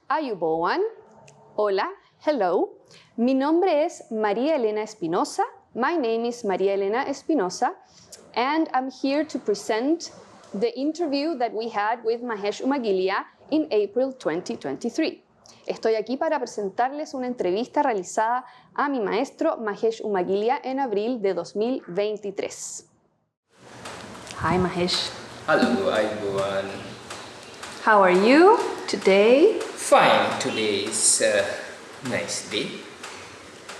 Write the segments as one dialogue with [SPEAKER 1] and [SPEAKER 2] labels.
[SPEAKER 1] Ayubowan. Hola. Hello. Mi nombre es María Elena Espinosa. My name is María Elena Espinosa, and I'm here to present the interview that we had with Mahesh Umagiliya in April 2023. Estoy aquí para presentarles una entrevista realizada a mi maestro Mahesh Umagiliya en abril de 2023. Hi Mahesh.
[SPEAKER 2] Hello everyone.
[SPEAKER 1] How are you today?
[SPEAKER 2] Fine, today is a nice day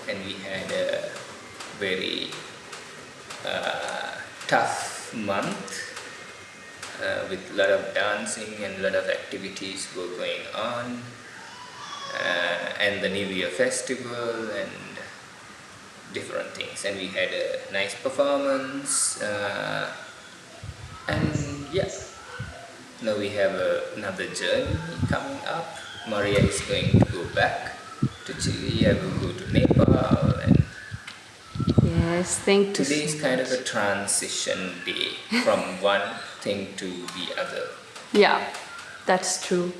[SPEAKER 2] and we had a very tough month with a lot of dancing and a lot of activities were going on and the New Year festival and different things, and we had a nice performance and yeah, now we have another journey coming up. Maria is going to go back to Chile, I will go to Nepal, and
[SPEAKER 1] Yes, thank you.
[SPEAKER 2] today is kind of a transition day from one thing to the other.
[SPEAKER 1] Yeah, that's true.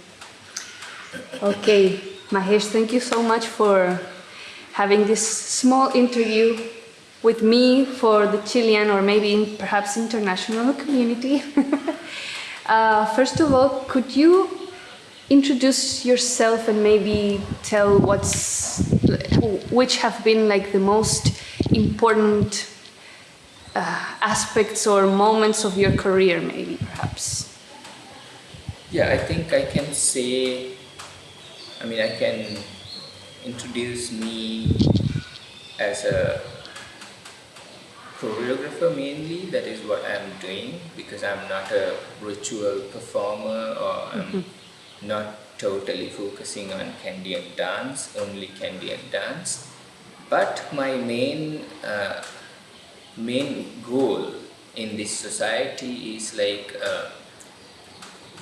[SPEAKER 1] Okay, Mahesh, thank you so much for having this small interview with me for the Chilean or maybe perhaps international community. First of all, could you introduce yourself and maybe tell which have been like the most important aspects or moments of your career, maybe perhaps?
[SPEAKER 2] Yeah, I think I can say, I can introduce me as a choreographer mainly. That is what I'm doing, because I'm not a ritual performer, or I'm not totally focusing on Candian dance, only Candian dance. But my main goal in this society is like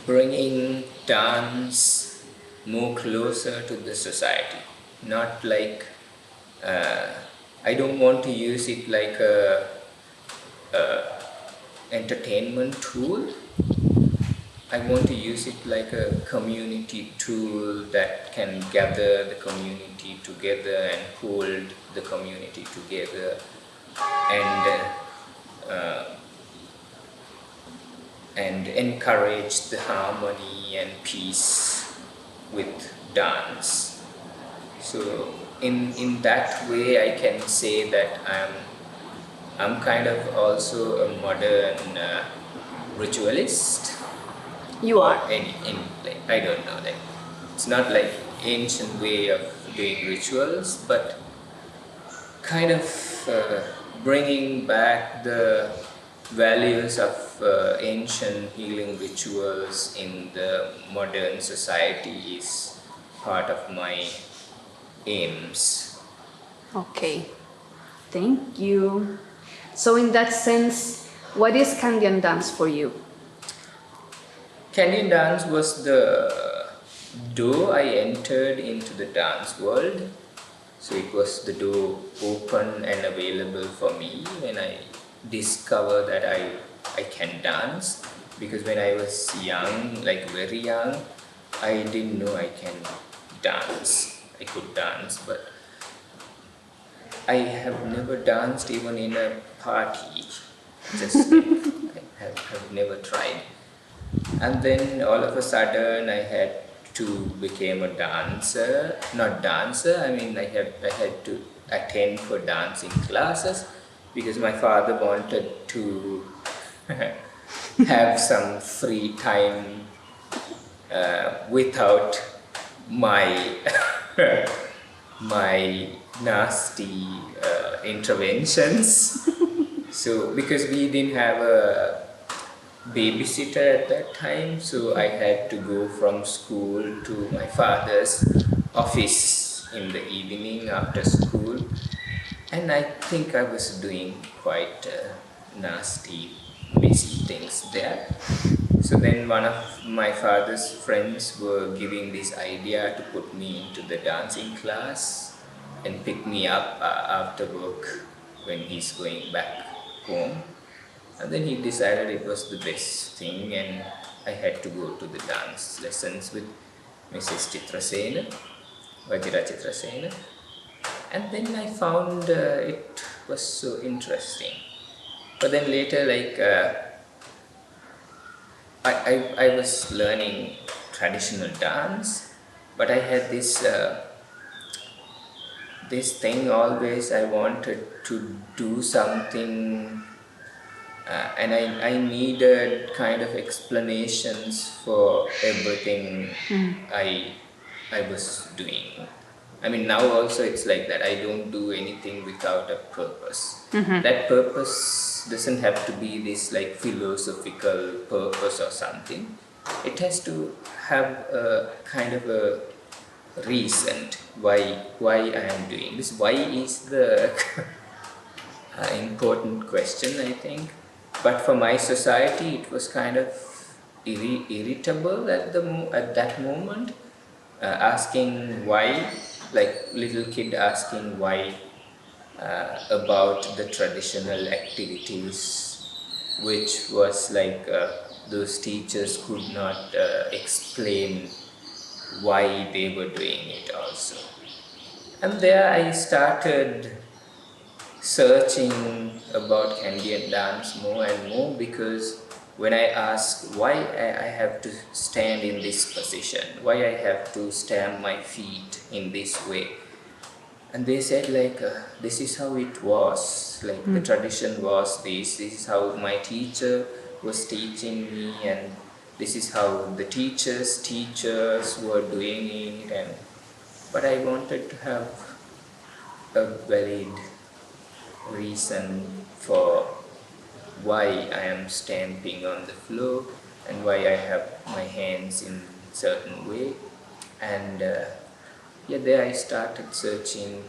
[SPEAKER 2] bringing dance more closer to the society. Not like I don't want to use it like a entertainment tool. I want to use it like a community tool that can gather the community together and hold the community together and encourage the harmony and peace with dance. So in that way, I can say that I'm kind of also a modern ritualist.
[SPEAKER 1] You are.
[SPEAKER 2] Like, I don't know, like it's not like ancient way of doing rituals, but kind of bringing back the values of ancient healing rituals in the modern society is part of my aims.
[SPEAKER 1] Okay, thank you. So in that sense, what is Candian dance for you?
[SPEAKER 2] Candian dance was the door I entered into the dance world. So it was the door open and available for me when I discovered that I can dance. Because when I was young, like very young, I didn't know I can dance. I could dance, but I have never danced even in a party. Just like, I have never tried. And then all of a sudden I had to become a dancer. Not dancer, I had to attend for dancing classes because my father wanted to have some free time without my my nasty interventions. So because we didn't have a babysitter at that time, so I had to go from school to my father's office in the evening after school, and I think I was doing quite nasty, messy things there. So then one of my father's friends were giving this idea to put me into the dancing class and pick me up after work when he's going back home. And then he decided it was the best thing, and I had to go to the dance lessons with Mrs. Chitrasena, Vajira Chitrasena. And then I found it was so interesting. But then later, like, I was learning traditional dance, but I had this this thing always. I wanted to do something, and I needed kind of explanations for everything I was doing. I mean, now also it's like that. I don't do anything without a purpose. That purpose doesn't have to be this like philosophical purpose or something. It has to have a kind of a reason why I am doing this. Why is the important question, I think. But for my society, it was kind of irritable at that moment, asking why, like little kid asking why about the traditional activities, which was like those teachers could not explain why they were doing it also. And there I started searching about Canadian dance more and more, because when I asked why I have to stand in this position, why I have to stamp my feet in this way, and they said like this is how it was, like the tradition was this is how my teacher was teaching me, and this is how the teachers were doing it. And but I wanted to have a valid reason for why I am stamping on the floor and why I have my hands in certain way. And there I started searching.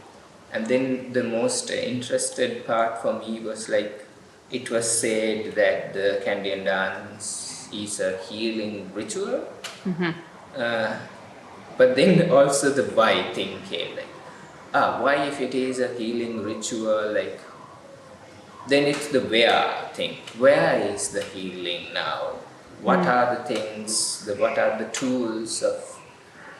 [SPEAKER 2] And then the most interested part for me was like, it was said that the Canadian dance is a healing ritual. But then also the why thing came, like, why if it is a healing ritual, like, then it's the where thing. Where is the healing now? What are the things, what are the tools of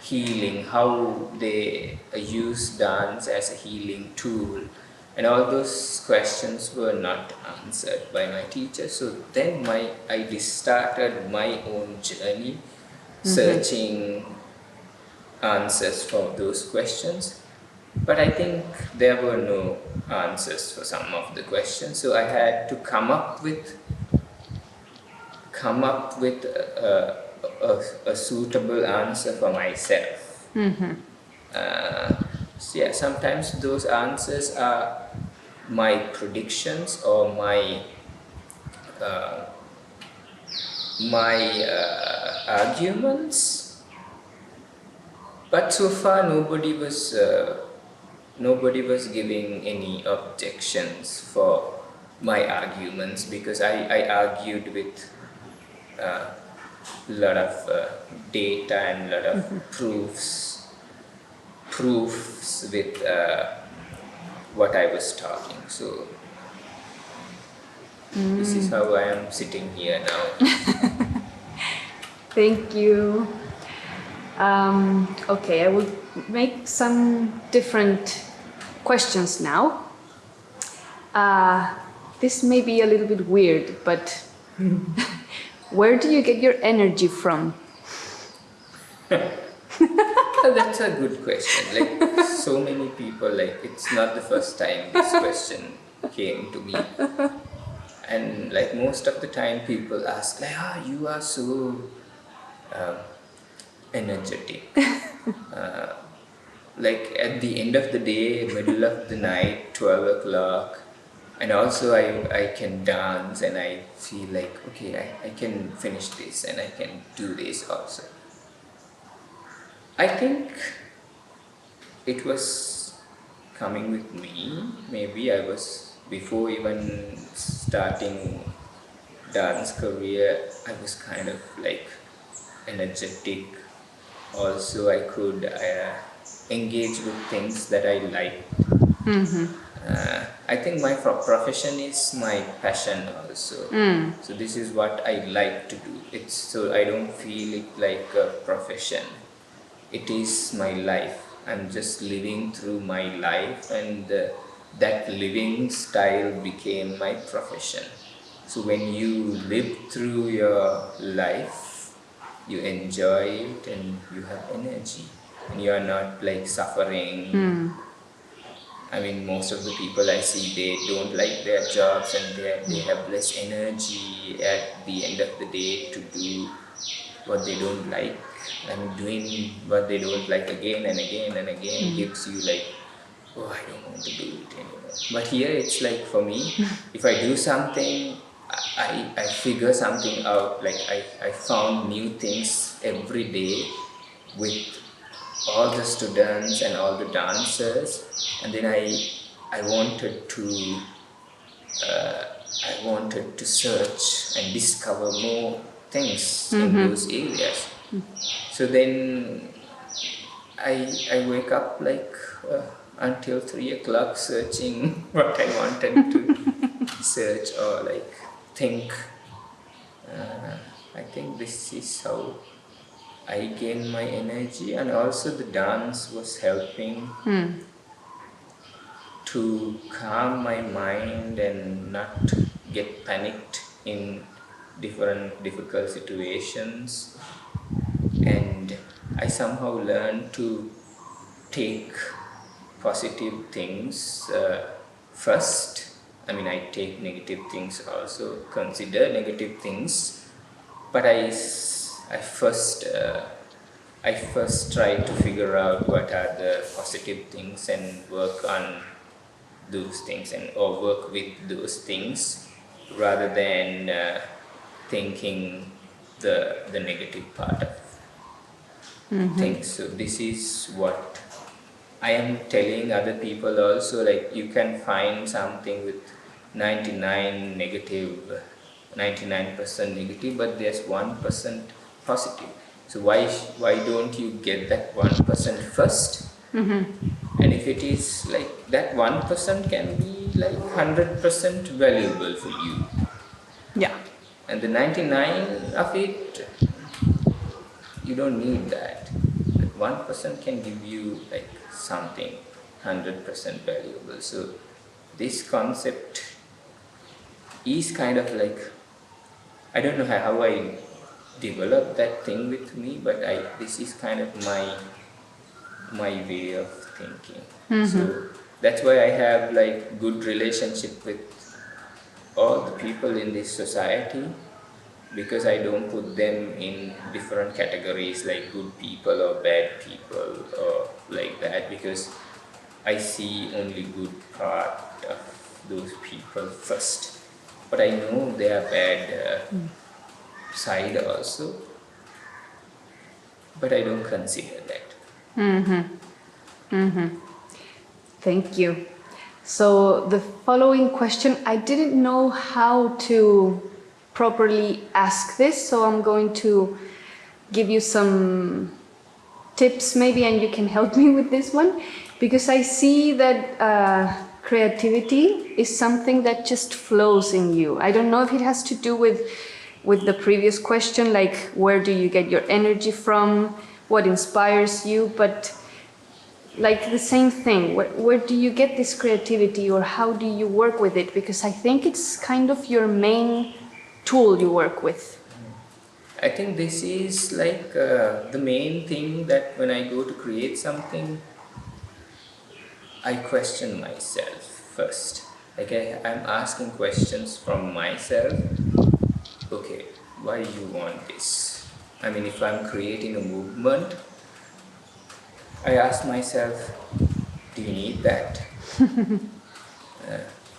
[SPEAKER 2] healing, how they use dance as a healing tool? And all those questions were not answered by my teacher. So then I started my own journey, searching answers for those questions. But I think there were no answers for some of the questions, so I had to come up with a suitable answer for myself. So sometimes those answers are my predictions or my arguments, but so far nobody was giving any objections for my arguments, because I argued with a lot of data and a lot of proofs with what I was talking. So this is how I am sitting here now.
[SPEAKER 1] Thank you. Okay, I will make some different questions now. This may be a little bit weird, but where do you get your energy from?
[SPEAKER 2] That's a good question. Like, so many people, like, it's not the first time this question came to me. And like most of the time people ask, like, you are so energetic. Like at the end of the day, middle of the night, 12 o'clock, and also I can dance and I feel like, okay, I can finish this and I can do this also. I think it was coming with me. Maybe I was, before even starting dance career, I was kind of like energetic. Also, I could engage with things that I liked. I think my profession is my passion also. So this is what I like to do. It's so I don't feel it like a profession. it is my life. I'm just living through my life, and that living style became my profession. So when you live through your life, you enjoy it and you have energy, and you are not like suffering. I mean, most of the people I see, they don't like their jobs, and they have less energy at the end of the day to do what they don't like. And doing what they don't like again and again and again gives you like, oh, I don't want to do it anymore. But here it's like, for me, if I do something, I figure something out. Like I found new things every day with all the students and all the dancers, and then I wanted to search and discover more things in those areas. So then I wake up like until 3 o'clock searching what I wanted to search or like think. I think this is how I gained my energy, and also the dance was helping to calm my mind and not get panicked in different difficult situations. And I somehow learned to take positive things first. I mean, I take negative things also, consider negative things, but I first try to figure out what are the positive things and work on those things, and or work with those things, rather than thinking the negative part of things. So this is what I am telling other people also, like you can find something with 99% negative, but there's 1% positive. So why don't you get that 1% first? And if it is like that 1% can be like 100% valuable for you.
[SPEAKER 1] Yeah.
[SPEAKER 2] And the 99 of it, you don't need that. But 1% can give you like something 100% valuable. So this concept is kind of like, I don't know how I developed that thing with me, but this is kind of my way of thinking. So that's why I have like good relationship with all the people in this society, because I don't put them in different categories like good people or bad people or like that, because I see only good part of those people first. But I know their bad side also, but I don't consider that.
[SPEAKER 1] Thank you. So the following question, I didn't know how to properly ask this, so I'm going to give you some tips maybe, and you can help me with this one, because I see that creativity is something that just flows in you. I don't know if it has to do with the previous question, like where do you get your energy from, what inspires you, but like the same thing, where do you get this creativity, or how do you work with it? Because I think it's kind of your main tool you work with.
[SPEAKER 2] I think this is like the main thing, that when I go to create something, I question myself first. Like I'm asking questions from myself. Okay, why do you want this? I mean, if I'm creating a movement, I ask myself, do you need that?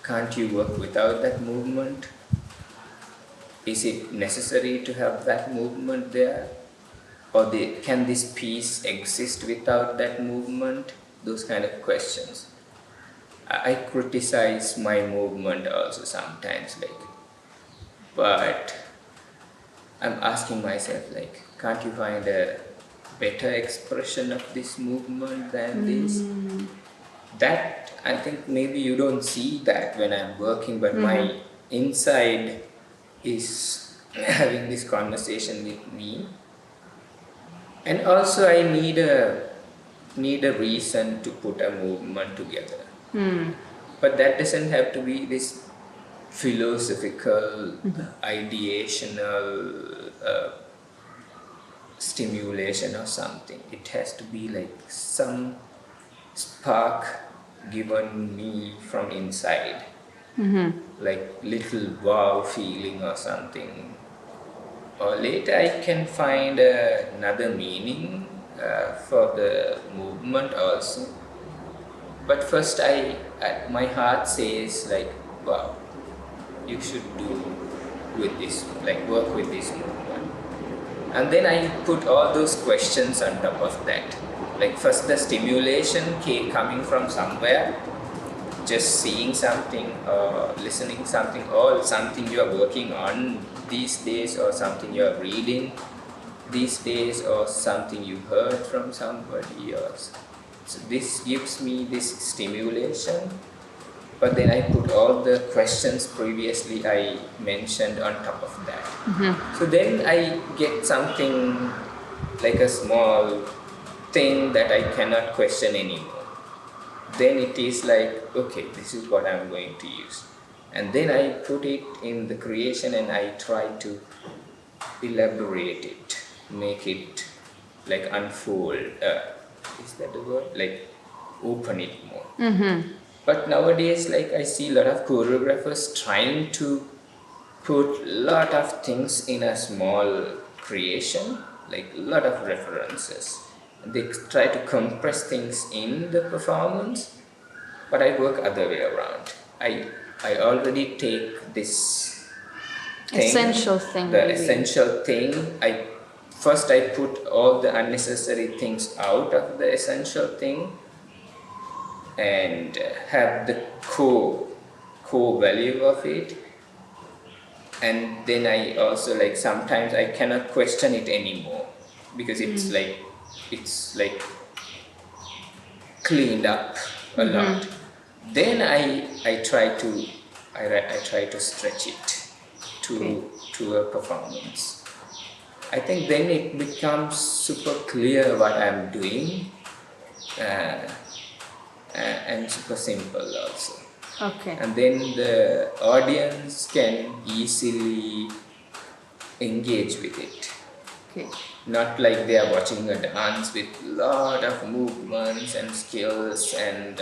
[SPEAKER 2] Can't you work without that movement? Is it necessary to have that movement there? Or can this piece exist without that movement? Those kind of questions. I criticize my movement also sometimes, like, but I'm asking myself, like, can't you find a better expression of this movement than this? That, I think maybe you don't see that when I'm working, but my inside is having this conversation with me. And also I need a reason to put a movement together. But that doesn't have to be this philosophical, ideational stimulation or something. It has to be like some spark given me from inside, like little wow feeling or something. Or later I can find another meaning for the movement also. But first my heart says like, wow, you should do with this, like work with this movement. And then I put all those questions on top of that. Like first the stimulation coming from somewhere, just seeing something or listening something or something you are working on these days or something you are reading these days or something you heard from somebody else. So this gives me this stimulation, but then I put all the questions previously I mentioned on top of that. So then I get something like a small thing that I cannot question anymore. Then it is like, okay, this is what I'm going to use. And then I put it in the creation and I try to elaborate it, make it like unfold. Is that the word? Like open it more. But nowadays, like I see a lot of choreographers trying to put a lot of things in a small creation, like a lot of references. They try to compress things in the performance, but I work other way around. I already take this thing,
[SPEAKER 1] Essential thing.
[SPEAKER 2] the
[SPEAKER 1] maybe.
[SPEAKER 2] essential thing. First I put all the unnecessary things out of the essential thing and have the core value of it. And then I also like sometimes I cannot question it anymore because it's like cleaned up a lot. Then I try to stretch it to a performance. I think then it becomes super clear what I'm doing and super simple also.
[SPEAKER 1] Okay.
[SPEAKER 2] And then the audience can easily engage with it.
[SPEAKER 1] Okay.
[SPEAKER 2] Not like they are watching a dance with a lot of movements and skills and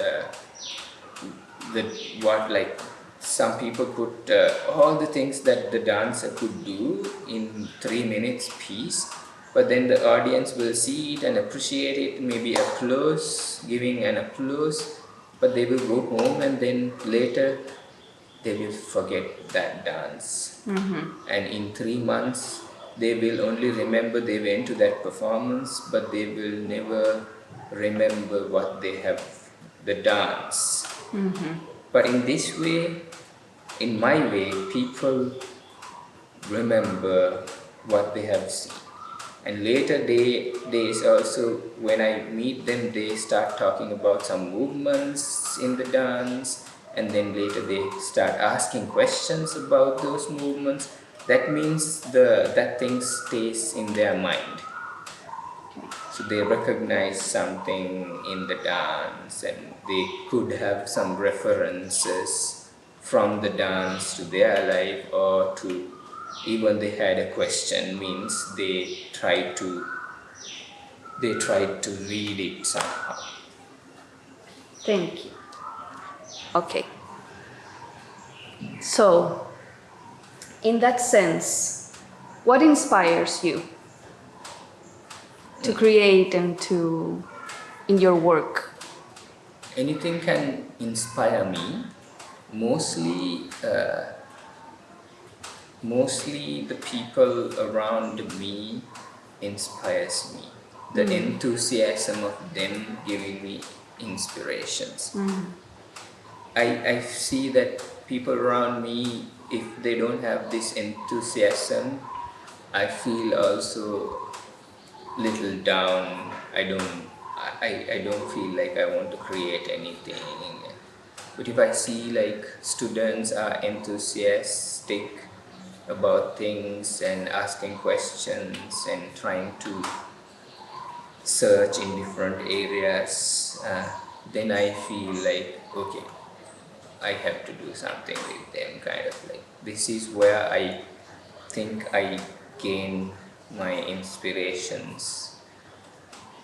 [SPEAKER 2] like some people put all the things that the dancer could do in 3 minutes piece, but then the audience will see it and appreciate it, maybe applause, giving an applause, but they will go home and then later they will forget that dance. And in 3 months they will only remember they went to that performance, but they will never remember what they have, the dance. But in this way, in my way, people remember what they have seen. And later days also, when I meet them, they start talking about some movements in the dance, and then later they start asking questions about those movements. That means that thing stays in their mind. So they recognize something in the dance and they could have some references from the dance to their life, or to even they had a question, means they tried to read it somehow.
[SPEAKER 1] Thank you. Okay. So, in that sense, what inspires you to create and in your work?
[SPEAKER 2] Anything can inspire me. Mostly the people around me inspires me. The enthusiasm of them giving me inspirations. I see that people around me, if they don't have this enthusiasm, I feel also little down. I don't feel like I want to create anything. But if I see like students are enthusiastic about things and asking questions and trying to search in different areas, then I feel like, okay, I have to do something with them, kind of like. This is where I think I gain my inspirations,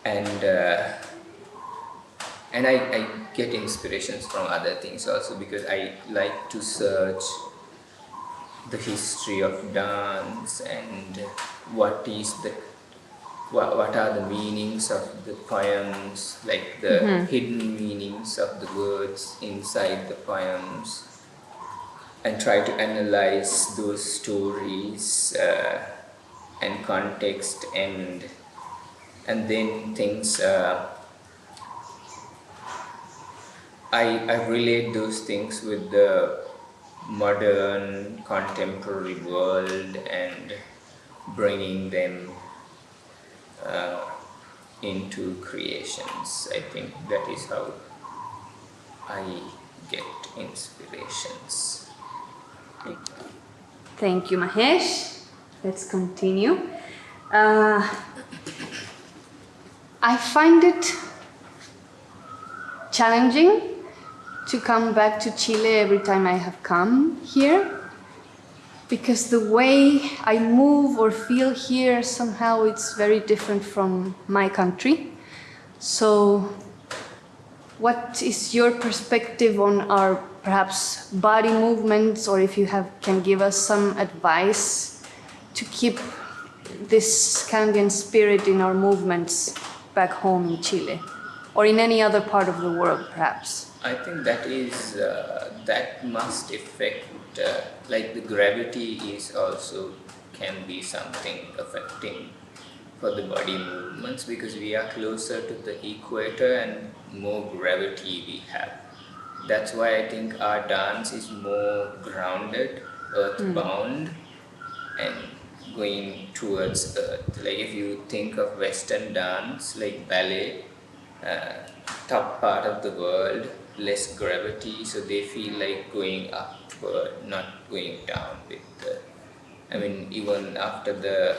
[SPEAKER 2] and I get inspirations from other things also, because I like to search the history of dance and what is the what are the meanings of the poems, like the hidden meanings of the words inside the poems, and try to analyze those stories and context, and then things I relate those things with the modern contemporary world and bringing them into creations. I think that is how I get inspirations.
[SPEAKER 1] Thank you, Mahesh. Let's continue. I find it challenging to come back to Chile every time I have come here, because the way I move or feel here, somehow it's very different from my country. So what is your perspective on our perhaps body movements, or if you can give us some advice to keep this Canadian spirit in our movements back home in Chile, or in any other part of the world perhaps?
[SPEAKER 2] I think that is that must affect, like the gravity is also can be something affecting for the body movements, because we are closer to the equator and more gravity we have. That's why I think our dance is more grounded, earthbound, and going towards earth. Like if you think of Western dance, like ballet, top part of the world, less gravity, so they feel like going upward, not going down with the, I mean, even after the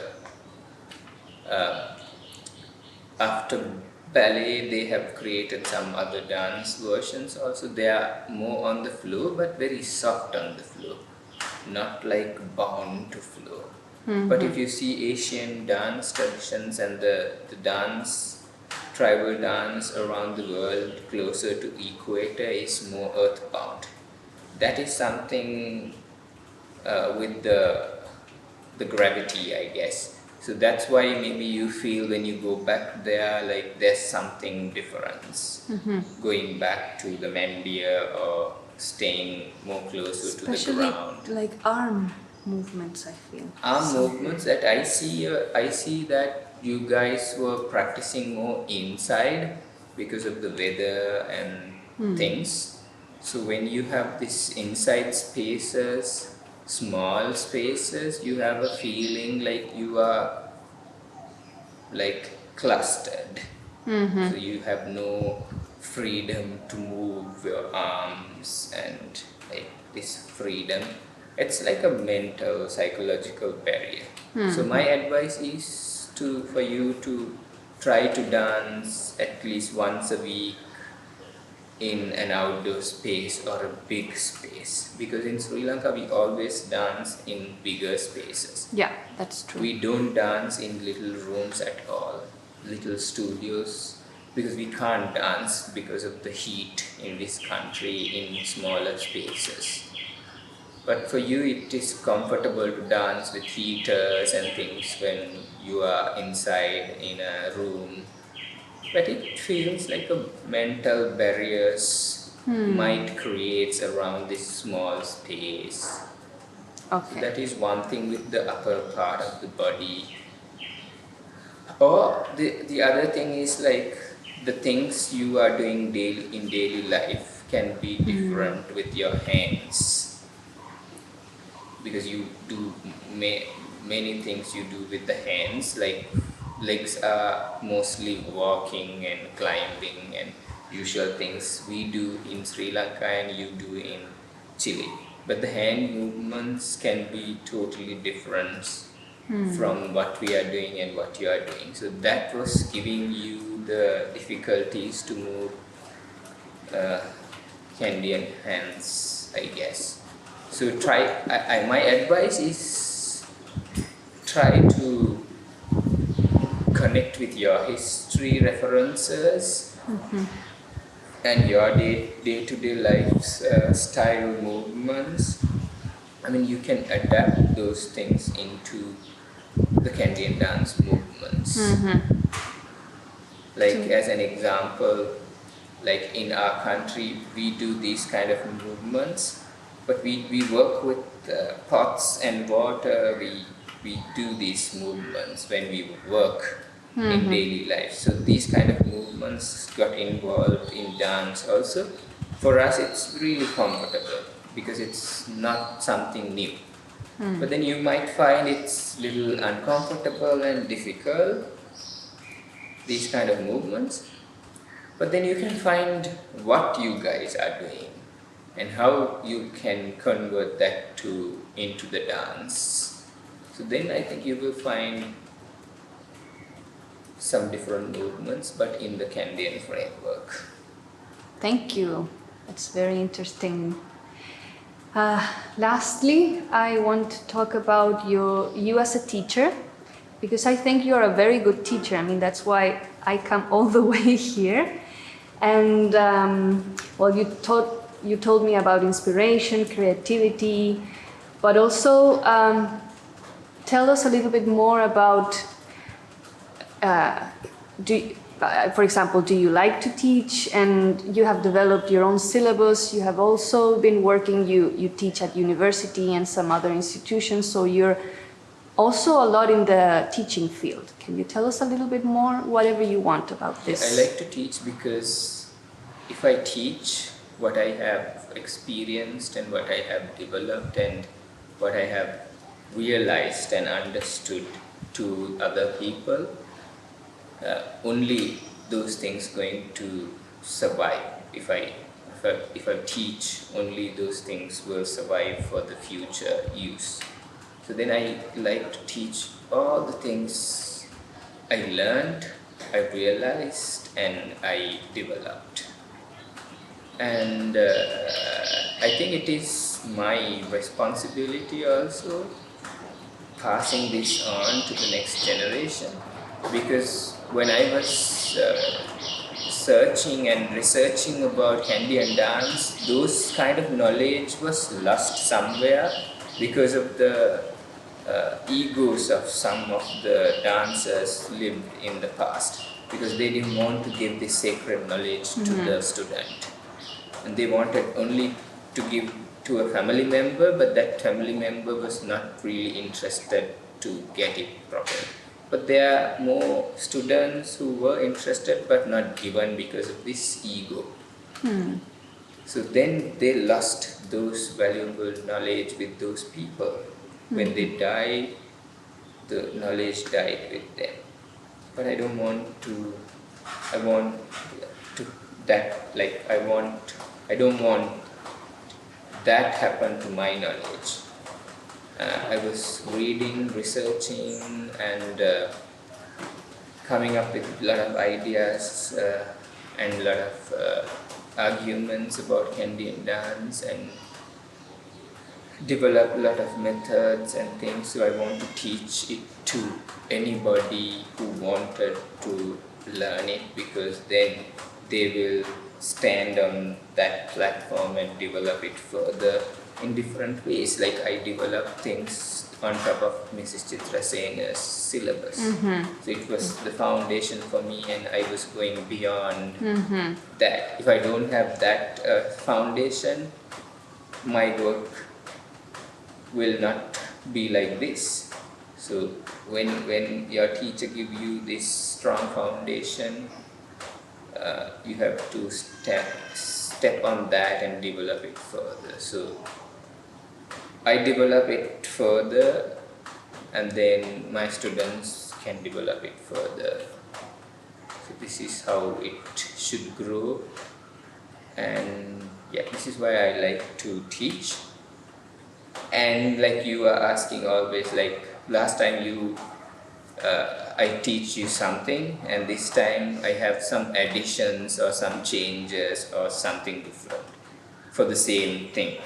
[SPEAKER 2] after ballet, they have created some other dance versions also. They are more on the floor, but very soft on the floor, not like bound to flow. But if you see Asian dance traditions and the dance, tribal dance around the world closer to equator is more earthbound. That is something with the gravity, I guess. So that's why maybe you feel when you go back there, like there's something difference. Going back to the Mandia or staying more closer to the ground.
[SPEAKER 1] Especially like arm movements, I feel.
[SPEAKER 2] Arm movements that I see that you guys were practicing more inside because of the weather and things. So when you have this inside spaces, small spaces, you have a feeling like you are like clustered. So you have no freedom to move your arms and like this freedom. It's like a mental, psychological barrier. So my advice is for you to try to dance at least once a week in an outdoor space or a big space, because in Sri Lanka we always dance in bigger spaces.
[SPEAKER 1] Yeah, that's true.
[SPEAKER 2] We don't dance in little rooms at all, little studios, because we can't dance because of the heat in this country in smaller spaces. But for you it is comfortable to dance with heaters and things when you are inside in a room. But it feels like a mental barriers might create around this small space.
[SPEAKER 1] Okay.
[SPEAKER 2] So that is one thing with the upper part of the body. Or the other thing is like the things you are doing in daily life can be different with your hands, because you do many things you do with the hands, like legs are mostly walking and climbing and usual things we do in Sri Lanka and you do in Chile. But the hand movements can be totally different from what we are doing and what you are doing. So that was giving you the difficulties to move Canadian hands, I guess. So my advice is try to connect with your history references and your day-to-day life's style movements. I mean, you can adapt those things into the Canadian dance movements. Like as an example, like in our country, we do these kind of movements, but we work with pots and water. We do these movements when we work in daily life. So these kind of movements got involved in dance also. For us, it's really comfortable because it's not something new. But then you might find it's little uncomfortable and difficult, these kind of movements. But then you can find what you guys are doing and how you can convert that into the dance. So then I think you will find some different movements, but in the Canadian framework.
[SPEAKER 1] Thank you. That's very interesting. Lastly, I want to talk about you as a teacher, because I think you're a very good teacher. I mean, that's why I come all the way here. And well, you told me about inspiration, creativity, but also tell us a little bit more about, for example, do you like to teach? And you have developed your own syllabus. You have also been working, you teach at university and some other institutions, so you're also a lot in the teaching field. Can you tell us a little bit more, whatever you want about this?
[SPEAKER 2] I like to teach because if I teach what I have experienced and what I have developed and what I have realized and understood to other people, only those things going to survive. If I teach, only those things will survive for the future use. So then I like to teach all the things I learned, I realized, and I developed. And I think it is my responsibility also passing this on to the next generation, because when I was searching and researching about Canadian dance, those kind of knowledge was lost somewhere because of the egos of some of the dancers lived in the past, because they didn't want to give this sacred knowledge to the student, and they wanted only to give to a family member, but that family member was not really interested to get it properly. But there are more students who were interested but not given because of this ego. So then they lost those valuable knowledge with those people. When they died, the knowledge died with them. But I don't want to, I want to that, like I don't want that happen to my knowledge. I was reading, researching, and coming up with a lot of ideas and a lot of arguments about Canadian dance, and develop a lot of methods and things. So I want to teach it to anybody who wanted to learn it, because then they will stand on that platform and develop it further in different ways. Like I develop things on top of Mrs. Chitra Sena's syllabus. So it was the foundation for me, and I was going beyond that. If I don't have that foundation, my work will not be like this. So when your teacher gives you this strong foundation, you have to step on that and develop it further. So I develop it further, and then my students can develop it further. So this is how it should grow, and yeah, this is why I like to teach. And like you are asking always, like last time I teach you something, and this time I have some additions or some changes or something different for the same thing.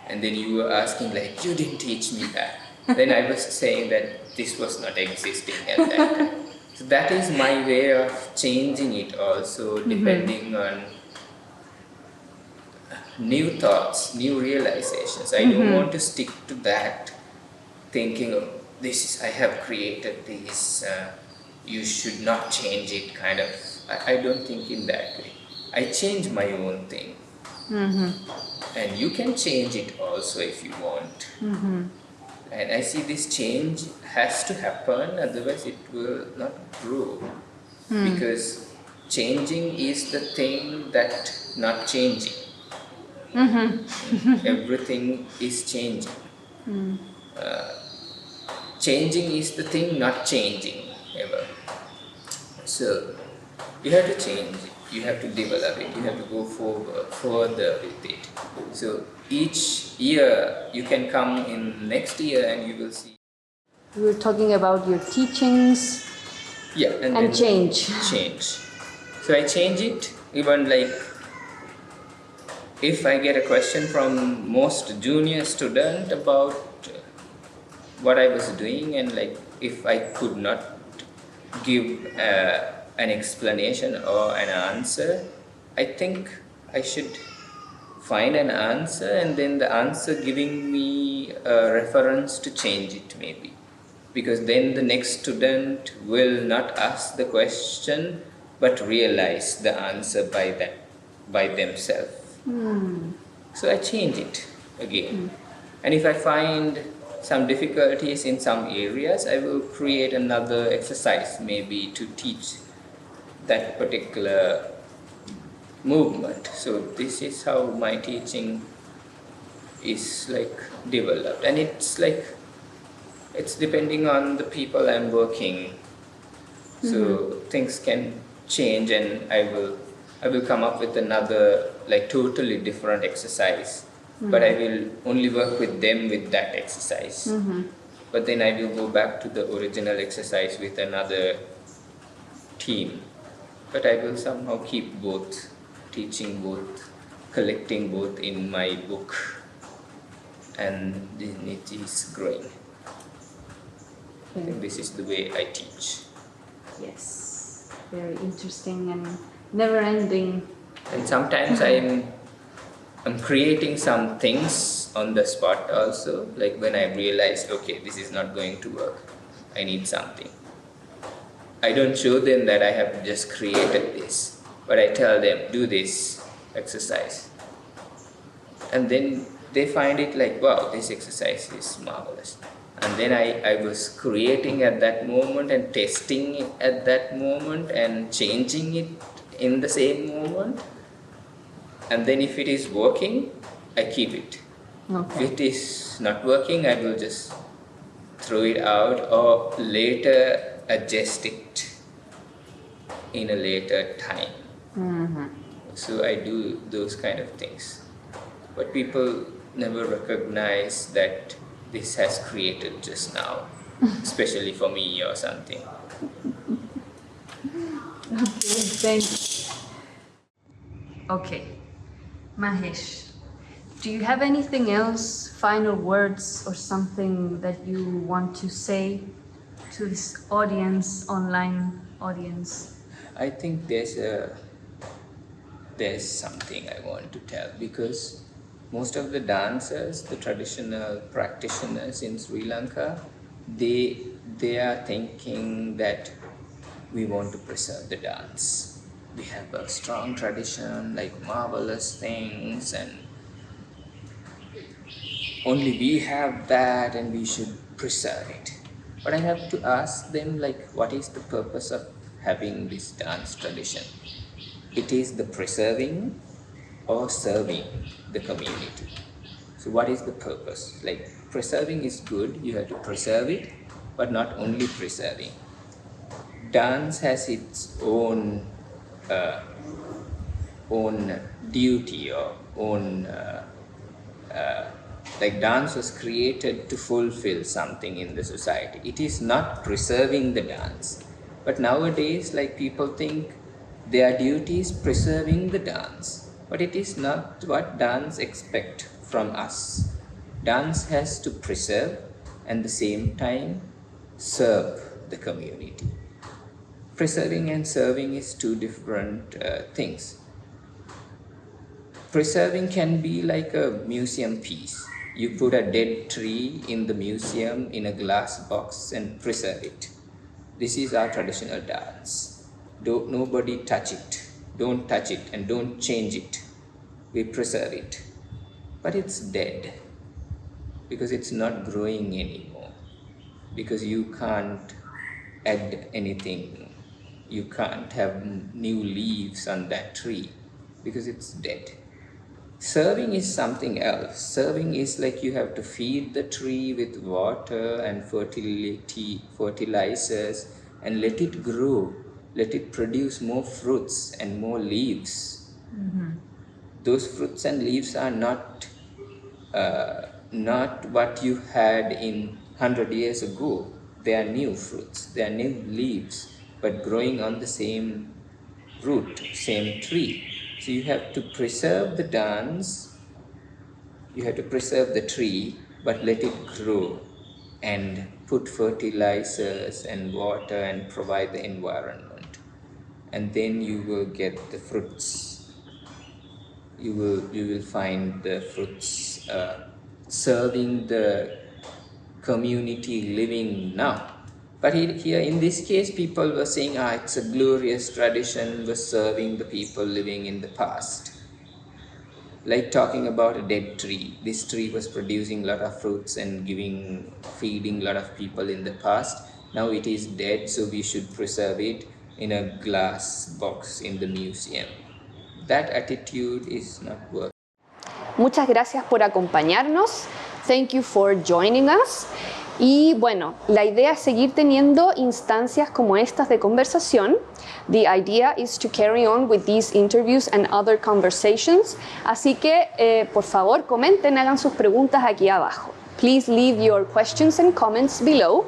[SPEAKER 2] And then you were asking like, you didn't teach me that. Then I was saying that this was not existing at that time. So that is my way of changing it also, depending on new thoughts, new realizations. I don't want to stick to that thinking of I have created this, you should not change it kind of. I don't think in that way. I change my own thing. And you can change it also if you want. And I see this change has to happen, otherwise it will not grow. Because changing is the thing that not changing. Everything is changing. Changing is the thing not changing ever. So you have to change it, you have to develop it, you have to go further with it. So each year you can come in next year and you will see.
[SPEAKER 1] We were talking about your teachings.
[SPEAKER 2] Yeah,
[SPEAKER 1] and change.
[SPEAKER 2] So I change it, even like if I get a question from most junior student about what I was doing, and like if I could not give an explanation or an answer, I think I should find an answer, and then the answer giving me a reference to change it maybe. Because then the next student will not ask the question but realize the answer by themselves. So I change it again. And if I find some difficulties in some areas, I will create another exercise maybe to teach that particular movement. So this is how my teaching is like developed, and it's depending on the people I'm working. So things can change, and I will come up with another like totally different exercise. But I will only work with them with that exercise. But then I will go back to the original exercise with another team. But I will somehow keep both, teaching both, collecting both in my book, and then it is growing. I think this is the way I teach.
[SPEAKER 1] Yes, very interesting and never-ending.
[SPEAKER 2] And sometimes I'm creating some things on the spot also, like when I realize, okay, this is not going to work, I need something. I don't show them that I have just created this, but I tell them, do this exercise. And then they find it like, wow, this exercise is marvelous. And then I was creating at that moment and testing it at that moment and changing it in the same moment. And then if it is working, I keep it.
[SPEAKER 1] Okay.
[SPEAKER 2] If it is not working, I will just throw it out or later adjust it in a later time. So I do those kind of things. But people never recognize that this has created just now, especially for me or something.
[SPEAKER 1] Okay, thanks. Okay, Mahesh, do you have anything else, final words or something that you want to say to this audience, online audience?
[SPEAKER 2] I think there's something I want to tell, because most of the dancers, the traditional practitioners in Sri Lanka, they are thinking that we want to preserve the dance. We have a strong tradition, like marvelous things, and only we have that and we should preserve it. But I have to ask them, like, what is the purpose of having this dance tradition? It is the preserving or serving the community. So what is the purpose? Like, preserving is good, you have to preserve it, but not only preserving. Dance has its own duty or own Like dance was created to fulfill something in the society. It is not preserving the dance. But nowadays, like people think their duty is preserving the dance. But it is not what dance expects from us. Dance has to preserve and at the same time serve the community. Preserving and serving is two different things. Preserving can be like a museum piece. You put a dead tree in the museum in a glass box and preserve it. This is our traditional dance. Nobody touch it. Don't touch it and don't change it. We preserve it. But it's dead because it's not growing anymore. Because you can't add anything. You can't have new leaves on that tree because it's dead. Serving is something else. Serving is like you have to feed the tree with water and fertilizers and let it grow, let it produce more fruits and more leaves. Mm-hmm. Those fruits and leaves are not what you had in 100 years ago. They are new fruits, they are new leaves, but growing on the same root, same tree. So you have to preserve the dance, you have to preserve the tree, but let it grow and put fertilizers and water and provide the environment. And then you will get the fruits. You will find the fruits serving the community living now. But here in this case, people were saying, it's a glorious tradition, was serving the people living in the past. Like talking about a dead tree. This tree was producing a lot of fruits and feeding a lot of people in the past. Now it is dead, so we should preserve it in a glass box in the museum. That attitude is not working.
[SPEAKER 1] Muchas gracias por acompañarnos. Thank you for joining us. Y bueno, la idea es seguir teniendo instancias como estas de conversación. The idea is to carry on with these interviews and other conversations. Así que, por favor, comenten, hagan sus preguntas aquí abajo. Please leave your questions and comments below.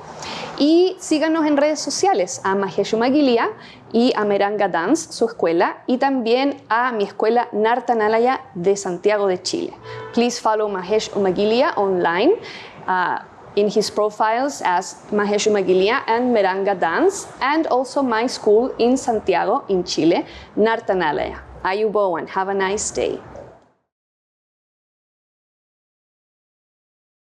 [SPEAKER 1] Y síganos en redes sociales, a Mahesh Umagiliya y a Meranga Dance, su escuela, y también a mi escuela Nartanalaya de Santiago de Chile. Please follow Mahesh Umagiliya online in his profiles as Mahesh Umagiliya and Meranga Dance, and also my school in Santiago in Chile, Nartanalaya. Ayubowan, have a nice day.